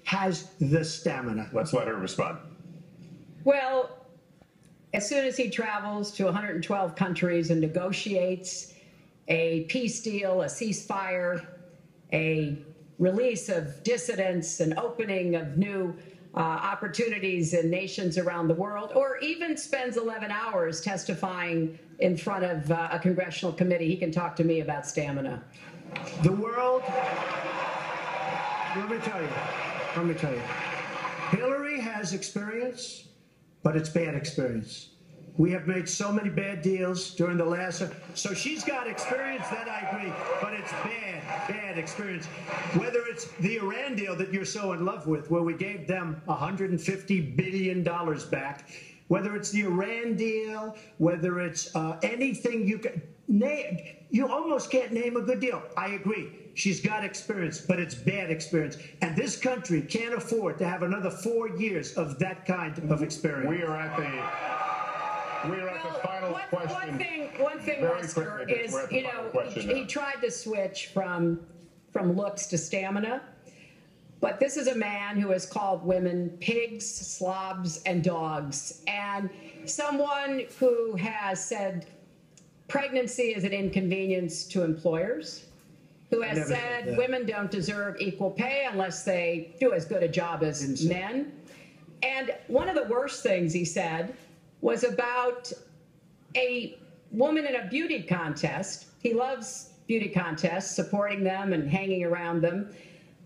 has the stamina. Let's let her respond. Well, as soon as he travels to 112 countries and negotiates a peace deal, a ceasefire, a release of dissidents, an opening of new opportunities in nations around the world, or even spends 11 hours testifying in front of a congressional committee, he can talk to me about stamina. The world, let me tell you, Hillary has experience, but it's bad experience. We have made so many bad deals during the last, so she's got experience, that I agree, but it's bad experience. Whether it's the Iran deal that you're so in love with, where we gave them $150 billion back, whether it's the Iran deal, whether it's anything you can name, you almost can't name a good deal. I agree. She's got experience, but it's bad experience. And this country can't afford to have another 4 years of that kind of experience. We are at the final question. One thing, Lester, is, you know, he tried to switch from looks to stamina. But this is a man who has called women pigs, slobs, and dogs. And someone who has said pregnancy is an inconvenience to employers, who has said women don't deserve equal pay unless they do as good a job as men. And one of the worst things he said was about a woman in a beauty contest. He loves beauty contests, supporting them and hanging around them.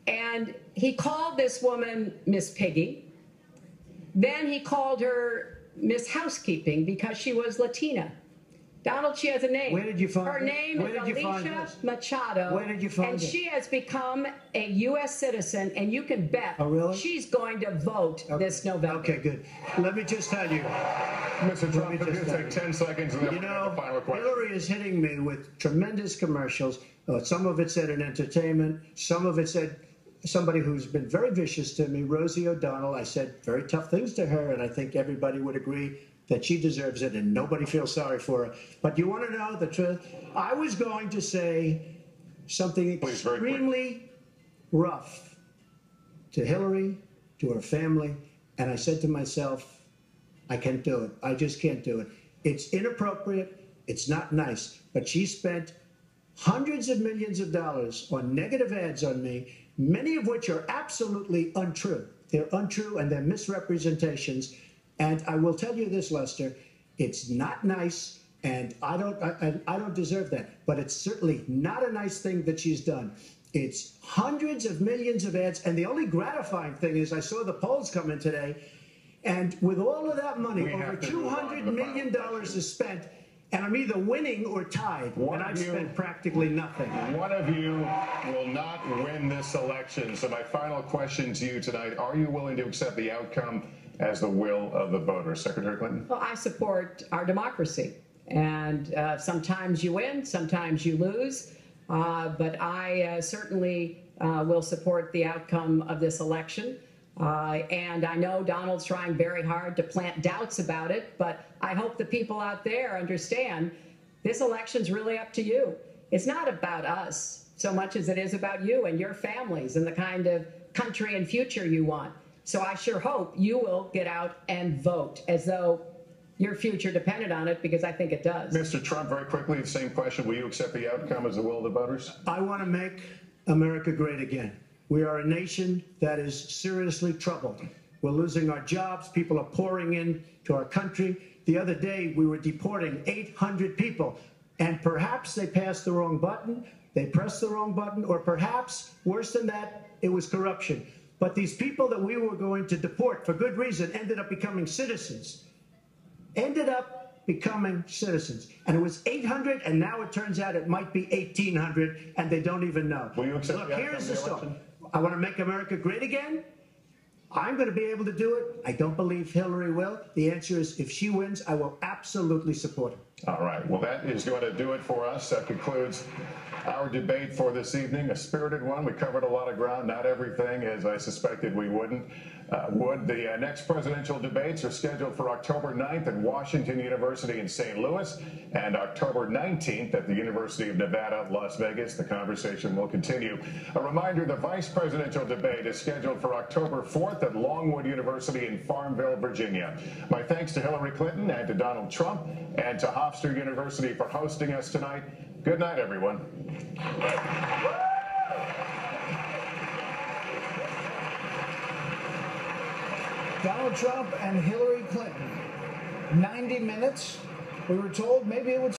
And he called this woman Miss Piggy. Then he called her Miss Housekeeping because she was Latina. Donald, she has a name. Where did you find her name is Alicia Machado. Where did you find and it? she has become a U.S. citizen, and you can bet she's going to vote this November. Okay, good. Let me just tell you. Mr. Trump, if you take 10 seconds and then the final question. Hillary is hitting me with tremendous commercials. Some of it said in entertainment. Some of it said somebody who's been very vicious to me, Rosie O'Donnell. I said very tough things to her, and I think everybody would agree that she deserves it, and nobody feels sorry for her. But you want to know the truth? I was going to say something extremely rough to Hillary, to her family, and I said to myself, I can't do it. I just can't do it. It's inappropriate. It's not nice. But she spent hundreds of millions of dollars on negative ads on me, many of which are absolutely untrue. They're untrue and they're misrepresentations. And I will tell you this, Lester, it's not nice, and I don't deserve that. But it's certainly not a nice thing that she's done. It's hundreds of millions of ads, and the only gratifying thing is I saw the polls come in today, and with all of that money, over $200 million is spent, and I'm either winning or tied, and I've spent practically nothing. One of you will not win this election. So my final question to you tonight, are you willing to accept the outcome as the will of the voters? Secretary Clinton? Well, I support our democracy. And sometimes you win, sometimes you lose. But I certainly will support the outcome of this election. And I know Donald's trying very hard to plant doubts about it, but I hope the people out there understand this election's really up to you. It's not about us so much as it is about you and your families and the kind of country and future you want. So I sure hope you will get out and vote as though your future depended on it, because I think it does. Mr. Trump, very quickly, the same question. Will you accept the outcome as the will of the voters? I want to make America great again. We are a nation that is seriously troubled. We're losing our jobs. People are pouring into our country. The other day, we were deporting 800 people, and perhaps they passed the wrong button, they pressed the wrong button, or perhaps, worse than that, it was corruption. But these people that we were going to deport for good reason ended up becoming citizens. And it was 800, and now it turns out it might be 1,800, and they don't even know. Will you accept Look, here's the story. I want to make America great again. I'm going to be able to do it. I don't believe Hillary will. The answer is, if she wins, I will absolutely support her. All right. Well, that is going to do it for us. That concludes our debate for this evening. A spirited one. We covered a lot of ground, not everything, as I suspected we would. The next presidential debates are scheduled for October 9th at Washington University in St. Louis and October 19th at the University of Nevada, Las Vegas. The conversation will continue. A reminder, the vice presidential debate is scheduled for October 4th at Longwood University in Farmville, Virginia. My thanks to Hillary Clinton and to Donald Trump and to Hofstra University for hosting us tonight. Good night, everyone. Donald Trump and Hillary Clinton. 90 minutes. We were told maybe it would